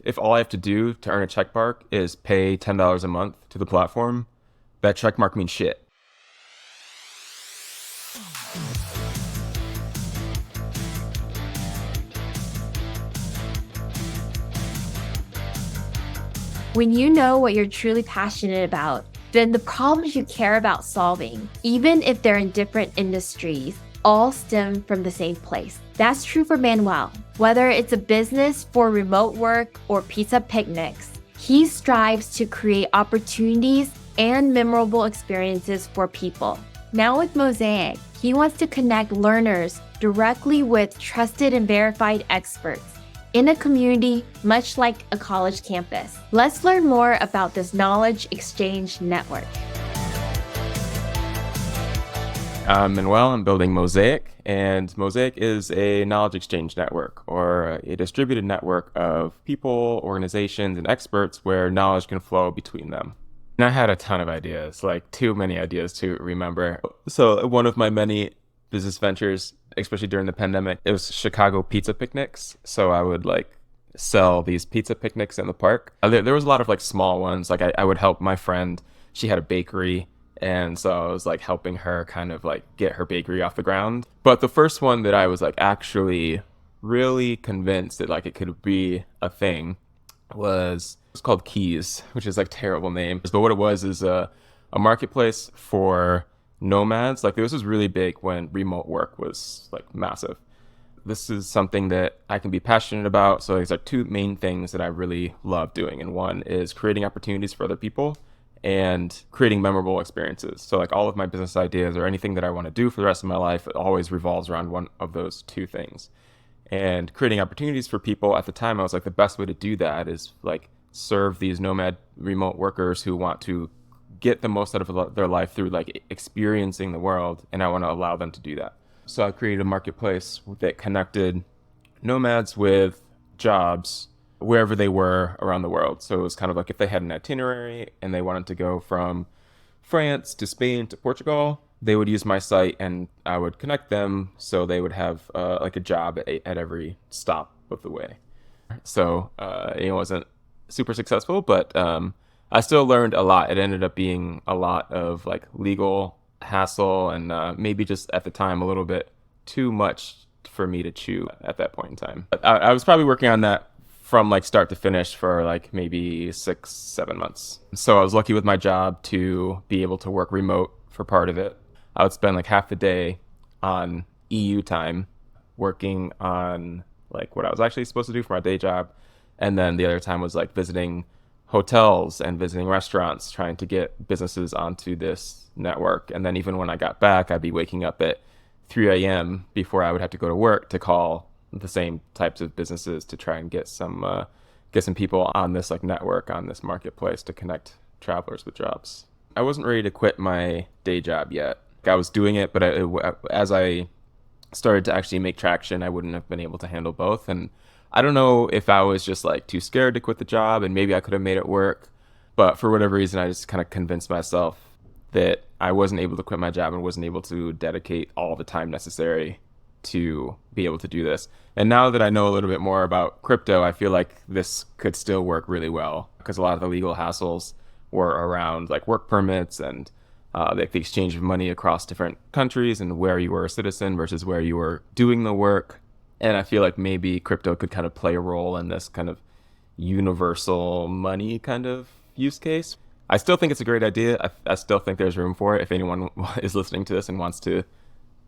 if all I have to do to earn a check mark is pay $10 a month to the platform, that check mark means shit. When you know what you're truly passionate about, then the problems you care about solving, even if they're in different industries, all stem from the same place. That's true for Manuel. Whether it's a business for remote work or pizza picnics, he strives to create opportunities and memorable experiences for people. Now with Mosaic, he wants to connect learners directly with trusted and verified experts in a community much like a college campus. Let's learn more about this knowledge exchange network. I'm Manuel. I'm building Mosaic, and Mosaic is a knowledge exchange network, or a distributed network of people, organizations, and experts where knowledge can flow between them. And I had a ton of ideas, like too many ideas to remember. So one of my many business ventures, especially during the pandemic, it was Chicago pizza picnics. So I would sell these pizza picnics in the park. There was a lot of small ones. I would help my friend. She had a bakery. And so I was helping her kind of get her bakery off the ground. But the first one that I was actually really convinced that it could be a thing was called Keys, which is terrible name. But what it was is a marketplace for nomads. This was really big when remote work was massive. This is something that I can be passionate about. So there's two main things that I really love doing. And one is creating opportunities for other people and creating memorable experiences. So all of my business ideas or anything that I want to do for the rest of my life, it always revolves around one of those two things. And creating opportunities for people, at the time I was the best way to do that is serve these nomad remote workers who want to get the most out of their life through experiencing the world, and I want to allow them to do that. So I created a marketplace that connected nomads with jobs wherever they were around the world. So it was kind of if they had an itinerary and they wanted to go from France to Spain to Portugal, they would use my site and I would connect them so they would have a job at every stop of the way. So it wasn't super successful, but I still learned a lot. It ended up being a lot of legal hassle and maybe just at the time a little bit too much for me to chew at that point in time. But I was probably working on that from start to finish for maybe 6-7 months. So I was lucky with my job to be able to work remote for part of it. I would spend half the day on EU time working on what I was actually supposed to do for my day job. And then the other time was visiting hotels and visiting restaurants, trying to get businesses onto this network. And then even when I got back, I'd be waking up at 3 a.m. before I would have to go to work to call the same types of businesses to try and get some people on this network, on this marketplace to connect travelers with jobs. I wasn't ready to quit my day job yet. I was doing it, but as I started to actually make traction, I wouldn't have been able to handle both. And I don't know if I was just too scared to quit the job, and maybe I could have made it work. But for whatever reason, I just kind of convinced myself that I wasn't able to quit my job and wasn't able to dedicate all the time necessary to be able to do this. And now that I know a little bit more about crypto, I feel like this could still work really well, because a lot of the legal hassles were around work permits and the exchange of money across different countries and where you were a citizen versus where you were doing the work. And I feel like maybe crypto could kind of play a role in this kind of universal money kind of use case. I still think it's a great idea. I still think there's room for it. If anyone is listening to this and wants to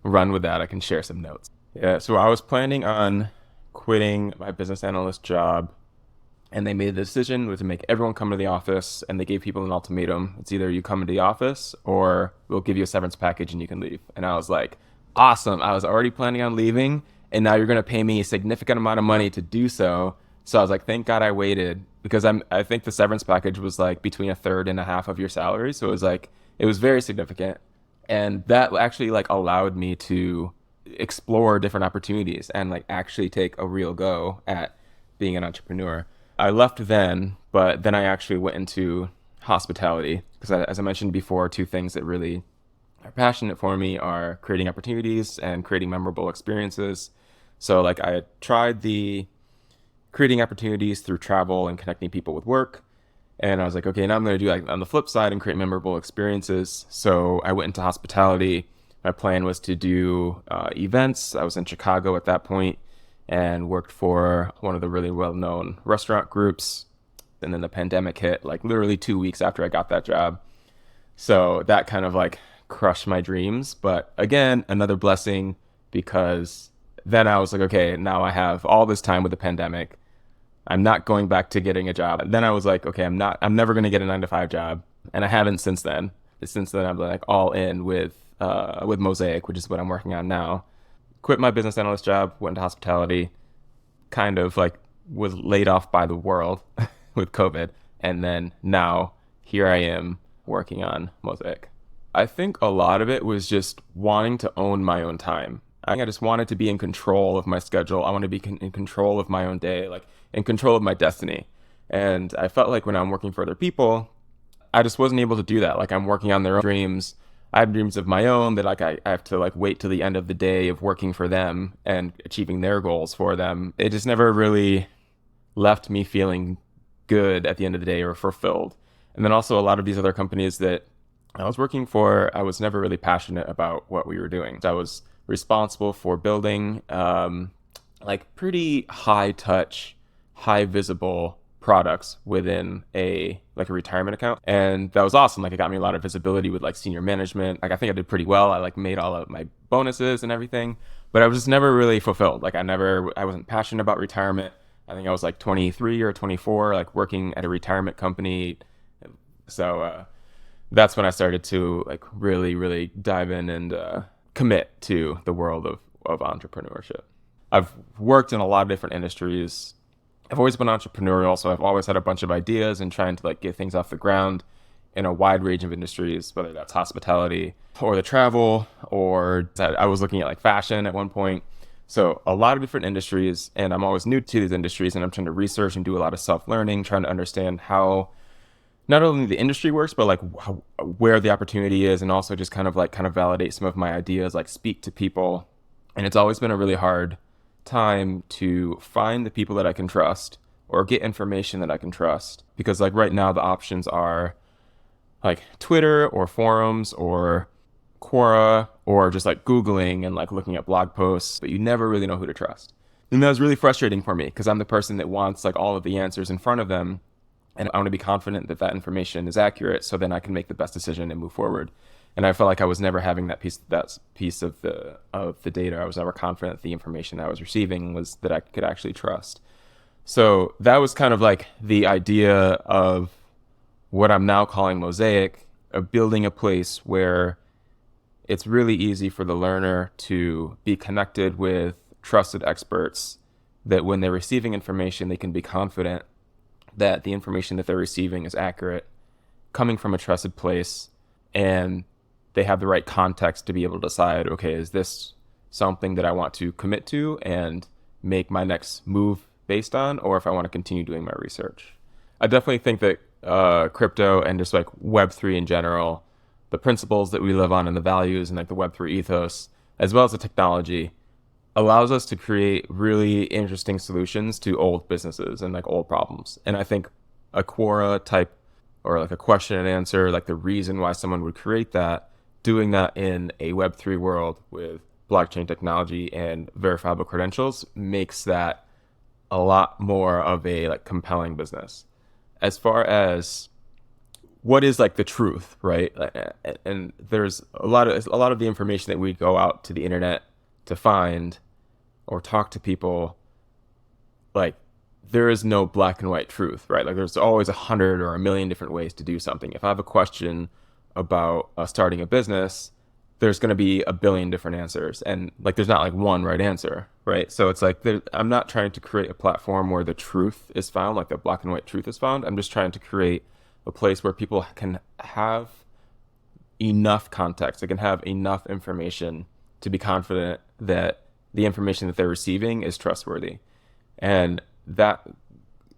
run with that, I can share some notes. Yeah, so I was planning on quitting my business analyst job, and they made the decision to make everyone come to the office, and they gave people an ultimatum. It's either you come into the office or we'll give you a severance package and you can leave. And I was like, awesome. I was already planning on leaving, and now you're going to pay me a significant amount of money to do so. So I was like, thank God I waited, because I think the severance package was between a third and a half of your salary. So it was very significant. And that actually allowed me to explore different opportunities and actually take a real go at being an entrepreneur. I left then, but then I actually went into hospitality because, as I mentioned before, two things that really are passionate for me are creating opportunities and creating memorable experiences. So I had tried the creating opportunities through travel and connecting people with work. And I was like, okay, now I'm going to do like on the flip side and create memorable experiences. So I went into hospitality. My plan was to do events. I was in Chicago at that point and worked for one of the really well-known restaurant groups. And then the pandemic hit like literally 2 weeks after I got that job. So that kind of like crushed my dreams. But again, another blessing, because then I was like, okay, now I have all this time with the pandemic. I'm not going back to getting a job. Then I was like, okay, I'm never going to get a 9-to-5 job. And I haven't since then. Since then, I'm like all in with Mosaic, which is what I'm working on now. Quit my business analyst job, went into hospitality, kind of like was laid off by the world with COVID. And then now here I am working on Mosaic. I think a lot of it was just wanting to own my own time. I just wanted to be in control of my schedule. I want to be in control of my own day, like in control of my destiny. And I felt like when I'm working for other people, I just wasn't able to do that. Like I'm working on their own dreams. I have dreams of my own that like I have to like wait till the end of the day of working for them and achieving their goals for them. It just never really left me feeling good at the end of the day or fulfilled. And then also a lot of these other companies that I was working for, I was never really passionate about what we were doing. I was responsible for building like pretty high touch, high visible products within a retirement account. And that was awesome. Like it got me a lot of visibility with like senior management. Like I think I did pretty well. I like made all of my bonuses and everything, but I was just never really fulfilled. Like I wasn't passionate about retirement. I think I was like 23 or 24, like working at a retirement company. So that's when I started to like really, really dive in and commit to the world of entrepreneurship. I've worked in a lot of different industries. I've always been entrepreneurial, so I've always had a bunch of ideas and trying to like get things off the ground in a wide range of industries, whether that's hospitality or the travel, or I was looking at like fashion at one point. So a lot of different industries, and I'm always new to these industries, and I'm trying to research and do a lot of self-learning, trying to understand how not only the industry works, but like where the opportunity is, and also just kind of validate some of my ideas, like speak to people. And it's always been a really hard time to find the people that I can trust or get information that I can trust, because like right now the options are like Twitter or forums or Quora or just like Googling and like looking at blog posts, but you never really know who to trust. And that was really frustrating for me because I'm the person that wants like all of the answers in front of them. And I want to be confident that that information is accurate, so then I can make the best decision and move forward. And I felt like I was never having that piece of the data. I was never confident that the information I was receiving was that I could actually trust. So that was kind of like the idea of what I'm now calling Mosaic, of building a place where it's really easy for the learner to be connected with trusted experts, that when they're receiving information, they can be confident that the information that they're receiving is accurate, coming from a trusted place, and they have the right context to be able to decide, okay, is this something that I want to commit to and make my next move based on, or if I want to continue doing my research. I definitely think that crypto and just like Web3 in general, the principles that we live on and the values and like the Web3 ethos, as well as the technology, allows us to create really interesting solutions to old businesses and like old problems. And I think a Quora type or like a question and answer, like the reason why someone would create that, doing that in a Web3 world with blockchain technology and verifiable credentials, makes that a lot more of a like compelling business. As far as what is like the truth, right? And there's a lot of the information that we go out to the internet to find or talk to people, like there is no black and white truth, right? Like there's always 100 or 1,000,000 different ways to do something. If I have a question about starting a business, there's going to be 1,000,000,000 different answers, and like there's not like one right answer, right? So it's like I'm not trying to create a platform where the truth is found, like the black and white truth is found. I'm just trying to create a place where people can have enough context, they can have enough information to be confident that the information that they're receiving is trustworthy. And that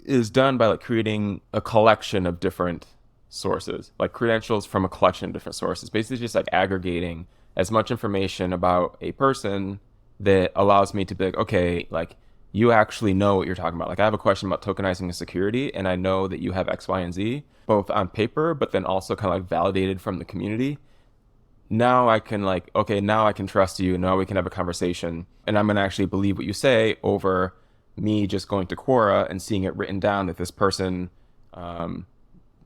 is done by like creating a collection of different sources, like credentials from a collection of different sources, basically just like aggregating as much information about a person that allows me to be like, okay, like you actually know what you're talking about. Like I have a question about tokenizing and security, and I know that you have X, Y, and Z, both on paper, but then also kind of like validated from the community. Now I can like, okay, now I can trust you. Now we can have a conversation, and I'm going to actually believe what you say over me just going to Quora and seeing it written down that this person, I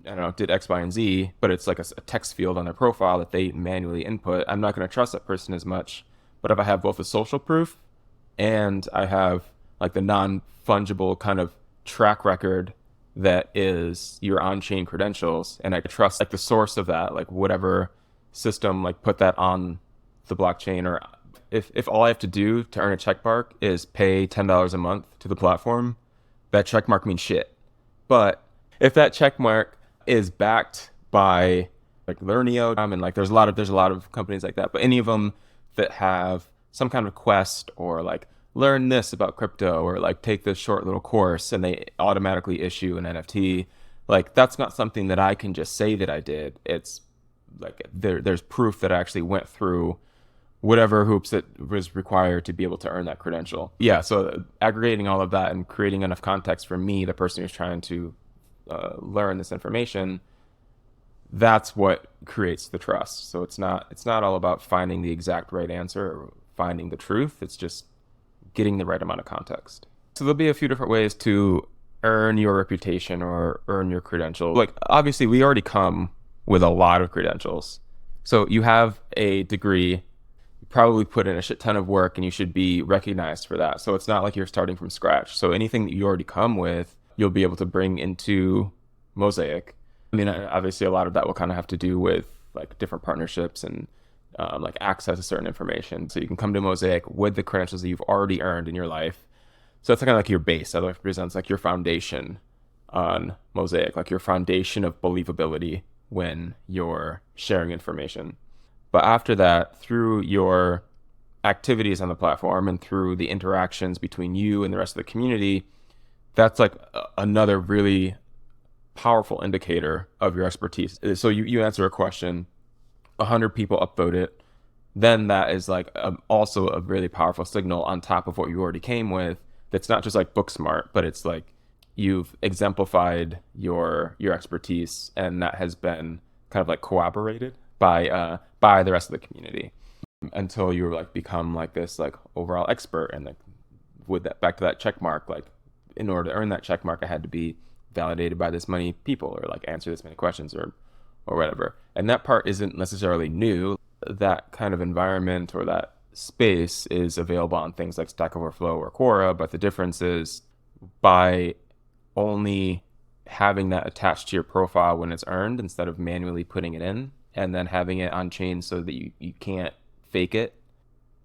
don't know, did X, Y, and Z, but it's like a text field on their profile that they manually input. I'm not going to trust that person as much. But if I have both the social proof and I have like the non-fungible kind of track record that is your on-chain credentials, and I could trust like the source of that, like whatever system like put that on the blockchain, or if all I have to do to earn a check mark is pay $10 a month to the platform, that check mark means shit. But if that check mark is backed by like Learneo, and like there's a lot of companies like that, but any of them that have some kind of quest or like learn this about crypto or like take this short little course and they automatically issue an NFT, like that's not something that I can just say that I did. It's like there's proof that I actually went through whatever hoops that was required to be able to earn that credential. Yeah, so aggregating all of that and creating enough context for me, the person who's trying to learn this information, that's what creates the trust. So it's not all about finding the exact right answer or finding the truth. It's just getting the right amount of context. So there'll be a few different ways to earn your reputation or earn your credential. Like obviously we already come with a lot of credentials. So you have a degree, you probably put in a shit ton of work, and you should be recognized for that. So it's not like you're starting from scratch. So anything that you already come with, you'll be able to bring into Mosaic. I mean, obviously a lot of that will kind of have to do with like different partnerships and like access to certain information. So you can come to Mosaic with the credentials that you've already earned in your life. So it's kind of like your base. That represents like your foundation on Mosaic, like your foundation of believability when you're sharing information. But after that, through your activities on the platform and through the interactions between you and the rest of the community, that's like another really powerful indicator of your expertise. So you answer a question, 100 people upvote it, then that is like also a really powerful signal on top of what you already came with. That's not just like book smart, but it's like you've exemplified your expertise, and that has been kind of like corroborated by the rest of the community until you like become like this like overall expert. And like with that, back to that check mark, like in order to earn that check mark, I had to be validated by this many people or like answer this many questions or whatever. And that part isn't necessarily new. That kind of environment or that space is available on things like Stack Overflow or Quora, but the difference is by only having that attached to your profile when it's earned instead of manually putting it in, and then having it on chain so that you can't fake it.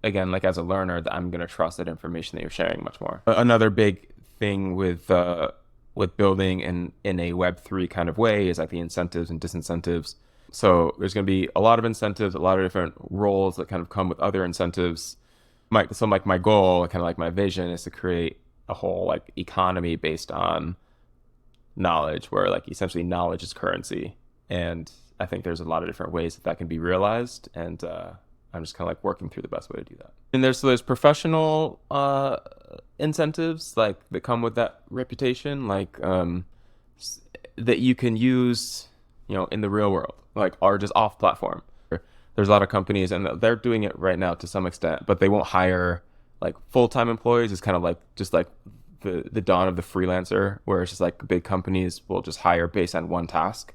Again, like as a learner, I'm going to trust that information that you're sharing much more. Another big thing with building in a Web3 kind of way is like the incentives and disincentives. So there's going to be a lot of incentives, a lot of different roles that kind of come with other incentives. So like my goal, kind of like my vision, is to create a whole like economy based on knowledge, where like essentially knowledge is currency. And I think there's a lot of different ways that can be realized, and I'm just kind of like working through the best way to do that. And there's professional incentives like that come with that reputation, like that you can use, in the real world, like are just off platform. There's a lot of companies, and they're doing it right now to some extent, but they won't hire like full-time employees. It's kind of like just like the dawn of the freelancer, where it's just like big companies will just hire based on one task,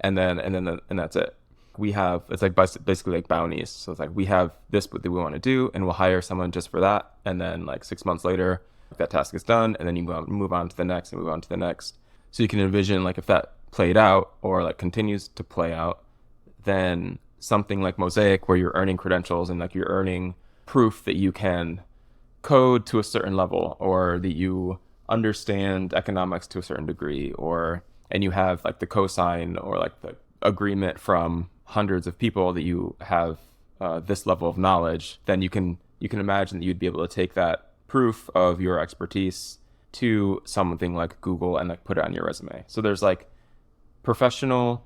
and that's it. We have, it's like basically like bounties. So it's like we have this that we want to do, and we'll hire someone just for that, and then like 6 months later that task is done, and then you move on to the next and move on to the next. So you can envision like if that played out or like continues to play out, then something like Mosaic, where you're earning credentials and like you're earning proof that you can code to a certain level, or that you understand economics to a certain degree, and you have like the cosign or like the agreement from hundreds of people that you have this level of knowledge, then you can imagine that you'd be able to take that proof of your expertise to something like Google and like put it on your resume. So there's like professional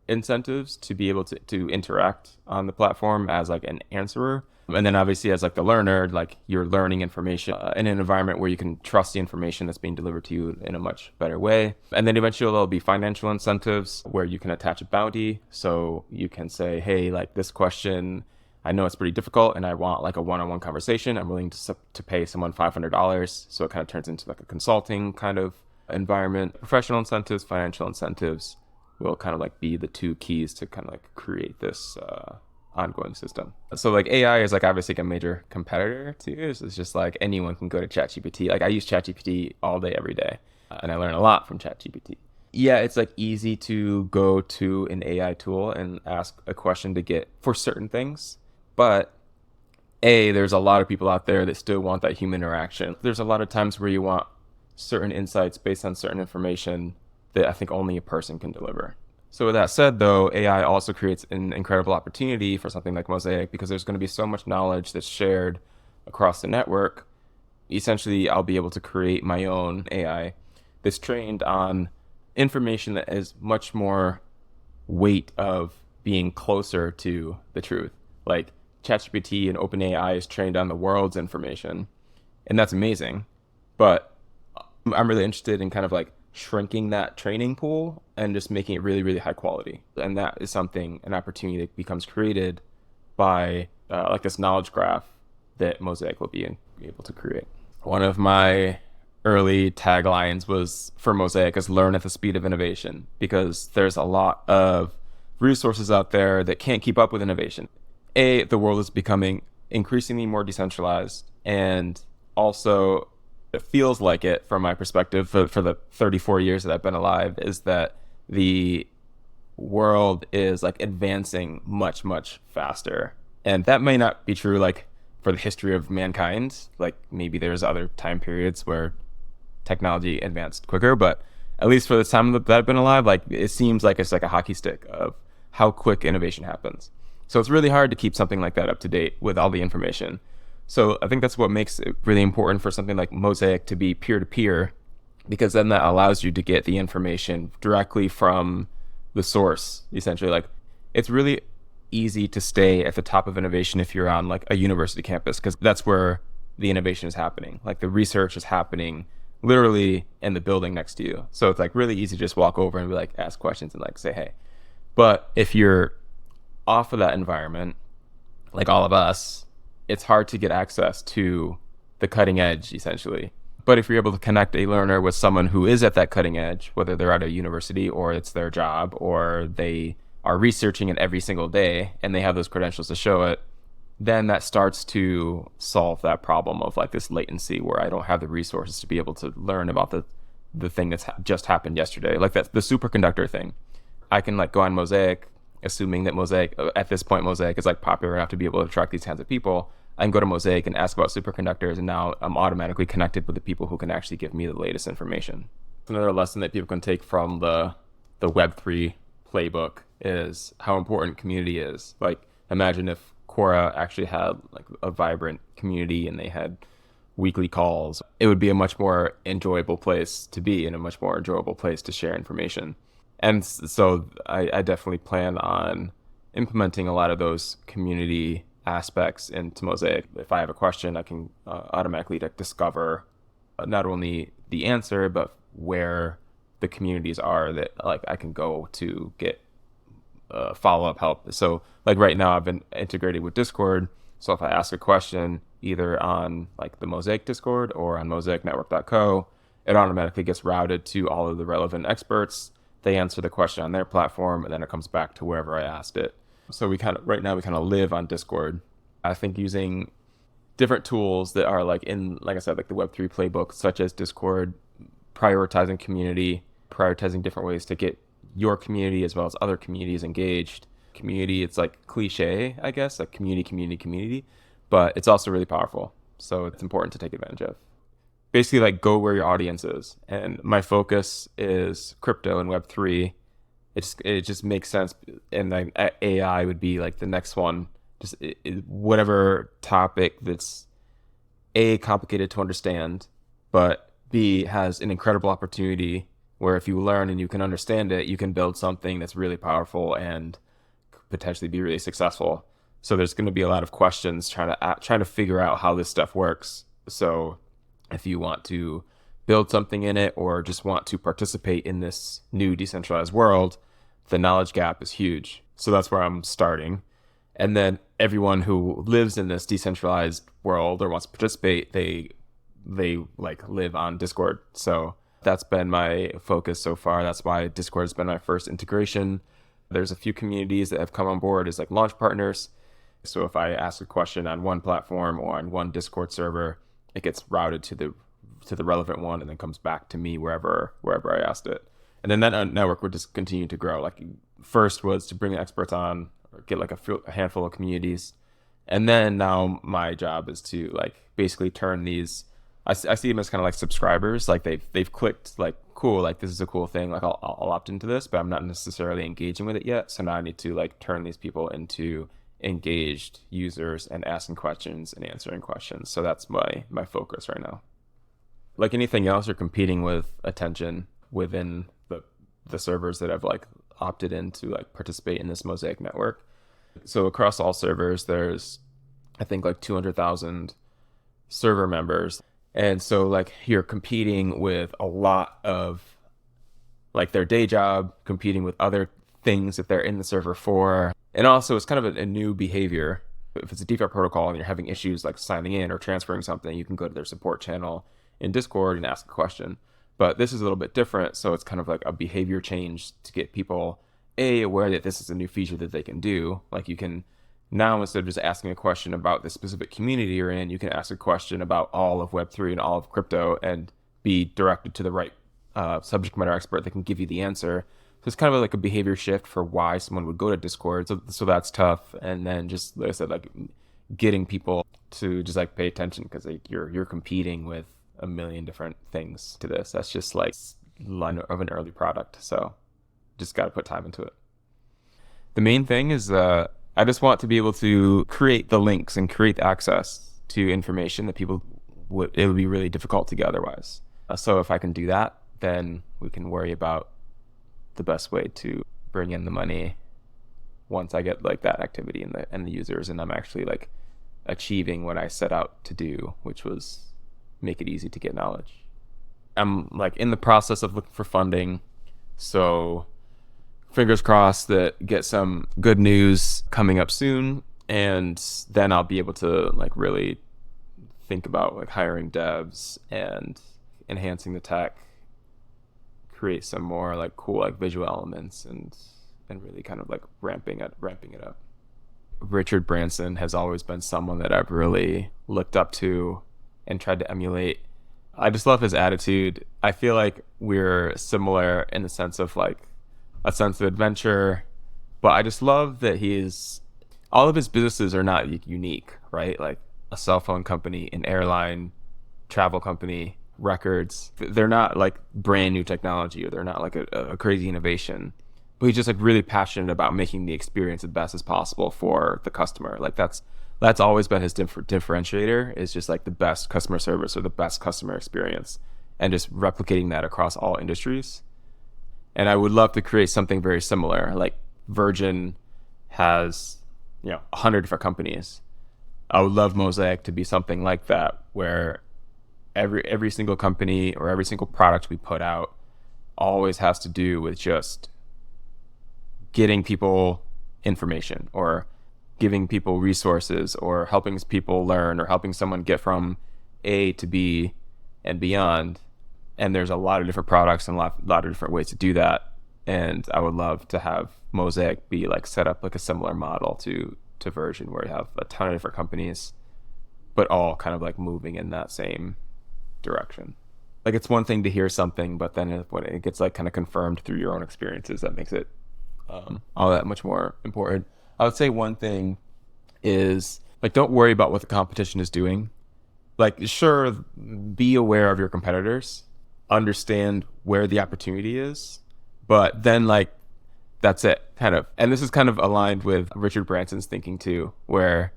incentives to be able to interact on the platform as like an answerer, And then obviously as like the learner, like you're learning information in an environment where you can trust the information that's being delivered to you in a much better way. And then eventually there'll be financial incentives where you can attach a bounty. So you can say, hey, like this question, I know it's pretty difficult and I want like a one-on-one conversation. I'm willing to pay someone $500. So it kind of turns into like a consulting kind of environment. Professional incentives, financial incentives will kind of like be the two keys to kind of like create this ongoing system. So like AI is like obviously like a major competitor to use. It's just like anyone can go to ChatGPT. Like I use ChatGPT all day, every day, and I learn a lot from ChatGPT. Yeah, it's like easy to go to an AI tool and ask a question to get for certain things, but there's a lot of people out there that still want that human interaction. There's a lot of times where you want certain insights based on certain information that I think only a person can deliver. So with that said, though, AI also creates an incredible opportunity for something like Mosaic because there's going to be so much knowledge that's shared across the network. Essentially, I'll be able to create my own AI that's trained on information that has much more weight of being closer to the truth. Like ChatGPT and OpenAI is trained on the world's information, and that's amazing. But I'm really interested in kind of like shrinking that training pool and just making it really, really high quality. And that is something, an opportunity that becomes created by like this knowledge graph that Mosaic will be able to create. One of my early taglines was for Mosaic is learn at the speed of innovation, because there's a lot of resources out there that can't keep up with innovation. The world is becoming increasingly more decentralized, and also it feels like it from my perspective for the 34 years that I've been alive is that the world is like advancing much, much faster. And that may not be true like for the history of mankind. Like maybe there's other time periods where technology advanced quicker, but at least for the time that I've been alive, like it seems like it's like a hockey stick of how quick innovation happens. So it's really hard to keep something like that up to date with all the information. So I think that's what makes it really important for something like Mosaic to be peer-to-peer, because then that allows you to get the information directly from the source, essentially. Like it's really easy to stay at the top of innovation if you're on like a university campus, because that's where the innovation is happening. Like the research is happening literally in the building next to you. So it's like really easy to just walk over and be like, ask questions and like say, hey. But if you're off of that environment, like all of us, it's hard to get access to the cutting edge, essentially. But if you're able to connect a learner with someone who is at that cutting edge, whether they're at a university or it's their job or they are researching it every single day and they have those credentials to show it, then that starts to solve that problem of like this latency where I don't have the resources to be able to learn about the thing that's just happened yesterday. Like that's the superconductor thing. I can like go on Mosaic, assuming that Mosaic, at this point, Mosaic is like popular enough to be able to attract these kinds of people. I can go to Mosaic and ask about superconductors, and now I'm automatically connected with the people who can actually give me the latest information. Another lesson that people can take from the Web3 playbook is how important community is. Like imagine if Quora actually had like a vibrant community and they had weekly calls. It would be a much more enjoyable place to be and a much more enjoyable place to share information. And so I definitely plan on implementing a lot of those community aspects into Mosaic. If I have a question, I can automatically discover not only the answer, but where the communities are that like I can go to get follow-up help. So like right now I've been integrated with Discord. So if I ask a question either on like the Mosaic Discord or on mosaicnetwork.co, it automatically gets routed to all of the relevant experts. They answer the question on their platform, and then it comes back to wherever I asked it. So right now we kind of live on Discord. I think using different tools that are like like I said, like the Web3 playbook, such as Discord, prioritizing community, prioritizing different ways to get your community as well as other communities engaged. Community, it's like cliche, I guess, like community, but it's also really powerful. So it's important to take advantage of. Basically like go where your audience is. And my focus is crypto and Web3. It just makes sense. And like AI would be like the next one. Just whatever topic that's A, complicated to understand, but B, has an incredible opportunity where if you learn and you can understand it, you can build something that's really powerful and potentially be really successful. So there's going to be a lot of questions trying to figure out how this stuff works. So if you want to build something in it or just want to participate in this new decentralized world, the knowledge gap is huge. So that's where I'm starting. And then everyone who lives in this decentralized world or wants to participate, they like live on Discord. So that's been my focus so far. That's why Discord has been my first integration. There's a few communities that have come on board as like launch partners. So if I ask a question on one platform or on one Discord server, it gets routed to the relevant one and then comes back to me wherever I asked it. And then that network would just continue to grow. Like first was to bring experts on or get like a handful of communities. And then now my job is to like basically turn these, I see them as kind of like subscribers. Like they've clicked like, cool, like this is a cool thing. Like I'll opt into this, but I'm not necessarily engaging with it yet. So now I need to like turn these people into engaged users and asking questions and answering questions. So that's my focus right now. Like anything else, you're competing with attention within the servers that have like opted in to like participate in this Mosaic network. So across all servers, there's I think like 200,000 server members. And so like you're competing with a lot of like their day job, competing with other things that they're in the server for. And also it's kind of a new behavior. If it's a default protocol and you're having issues like signing in or transferring something, you can go to their support channel in Discord and ask a question. But this is a little bit different. So it's kind of like a behavior change to get people aware that this is a new feature that they can do. Like you can now, instead of just asking a question about the specific community you're in, you can ask a question about all of Web3 and all of crypto and be directed to the right subject matter expert that can give you the answer. So it's kind of like a behavior shift for why someone would go to Discord. So that's tough. And then just like I said, like getting people to just like pay attention because like you're competing with a million different things to this. That's just like line of an early product. So just got to put time into it. The main thing is I just want to be able to create the links and create access to information that it would be really difficult to get otherwise. So if I can do that, then we can worry about the best way to bring in the money once I get like that activity and the users, and I'm actually like achieving what I set out to do, which was make it easy to get knowledge. I'm like in the process of looking for funding, so fingers crossed that get some good news coming up soon, and then I'll be able to like really think about like hiring devs and enhancing the tech, create some more like cool like visual elements and really kind of like ramping it up. Richard Branson has always been someone that I've really looked up to and tried to emulate. I just love his attitude. I feel like we're similar in the sense of like a sense of adventure, but I just love that all of his businesses are not unique, right? Like a cell phone company, an airline, travel company, records. They're not like brand new technology, or they're not like a crazy innovation, but he's just like really passionate about making the experience as best as possible for the customer. Like that's always been his differentiator, is just like the best customer service or the best customer experience, and just replicating that across all industries. And I would love to create something very similar. Like Virgin has 100 different companies. I would love Mosaic to be something like that, where every single company or every single product we put out always has to do with just getting people information or giving people resources or helping people learn or helping someone get from A to B and beyond. And there's a lot of different products and a lot of different ways to do that. And I would love to have Mosaic be like set up like a similar model to Virgin, where you have a ton of different companies, but all kind of like moving in that same direction. Like it's one thing to hear something, but then when it gets like kind of confirmed through your own experiences, that makes it all that much more important. I would say one thing is like, don't worry about what the competition is doing. Like, sure, be aware of your competitors, understand where the opportunity is, but then like that's it, kind of. And this is kind of aligned with Richard Branson's thinking too, where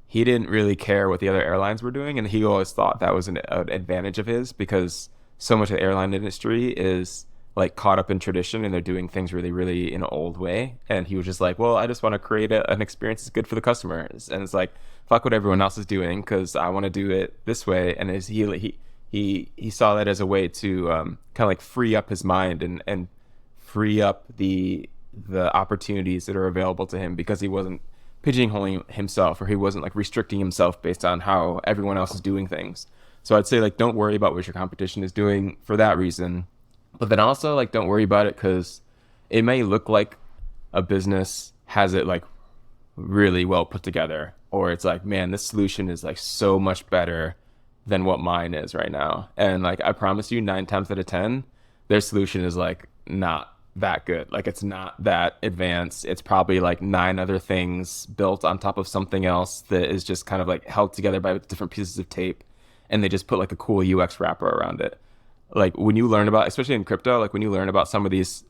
he didn't really care what the other airlines were doing, and he always thought that was an advantage of his, because so much of the airline industry is like caught up in tradition and they're doing things really, really in an old way. And he was just like, well, I just want to create an experience that's good for the customers. And it's like, fuck what everyone else is doing because I want to do it this way. And he saw that as a way to kind of like free up his mind and free up the opportunities that are available to him because he wasn't pigeonholing himself or he wasn't like restricting himself based on how everyone else is doing things. So I'd say like don't worry about what your competition is doing for that reason, but then also like don't worry about it because it may look like a business has it like really well put together, or it's like, man, this solution is like so much better than what mine is right now. And like I promise you 9 times out of 10 their solution is like not that good. Like it's not that advanced. It's probably like 9 other things built on top of something else that is just kind of like held together by different pieces of tape, and they just put like a cool UX wrapper around it. Like when you learn about, especially in crypto, like when you learn about some of these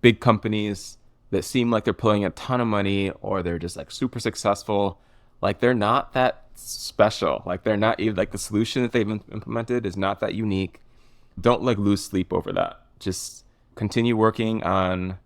big companies that seem like they're pulling a ton of money or they're just like super successful, like they're not that special. Like they're not even like the solution that they've implemented is not that unique. Don't like lose sleep over that. Just continue working on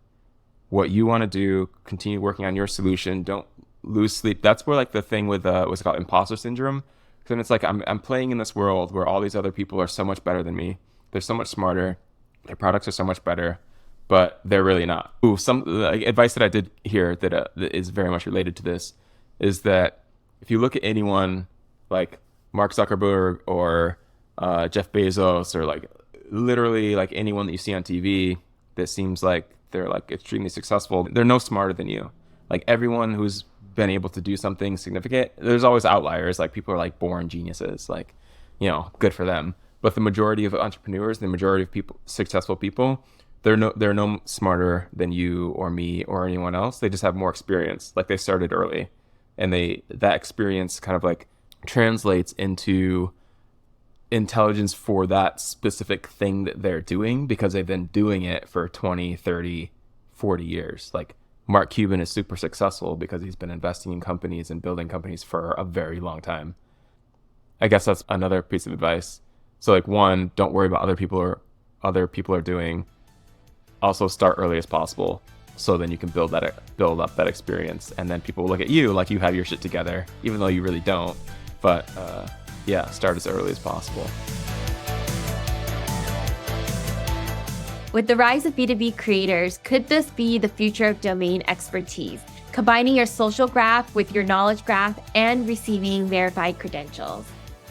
what you want to do, continue working on your solution. Don't lose sleep. That's where like the thing with what's it called, imposter syndrome. Then it's like I'm playing in this world where all these other people are so much better than me. They're so much smarter. Their products are so much better, but they're really not. Some like, advice that I did hear that is very much related to this is that if you look at anyone like Mark Zuckerberg or Jeff Bezos or like literally like anyone that you see on TV that seems like they're like extremely successful, they're no smarter than you. Like everyone who's been able to do something significant, there's always outliers. Like people are like born geniuses, like, you know, good for them. But the majority of entrepreneurs, the majority of people, successful people, they're no smarter than you or me or anyone else. They just have more experience. Like they started early, and that experience kind of like translates into intelligence for that specific thing that they're doing because they've been doing it for 20, 30, 40 years. Like Mark Cuban is super successful because he's been investing in companies and building companies for a very long time. I guess that's another piece of advice. So like one, don't worry about other people are doing. Also start early as possible so then you can build up that experience, and then people will look at you like you have your shit together, even though you really don't. But yeah, start as early as possible. With the rise of B2B creators, could this be the future of domain expertise, combining your social graph with your knowledge graph and receiving verified credentials?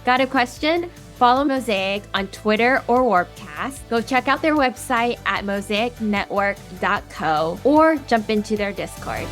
Got a question? Follow Mosaic on Twitter or Warpcast. Go check out their website at mosaicnetwork.co or jump into their Discord.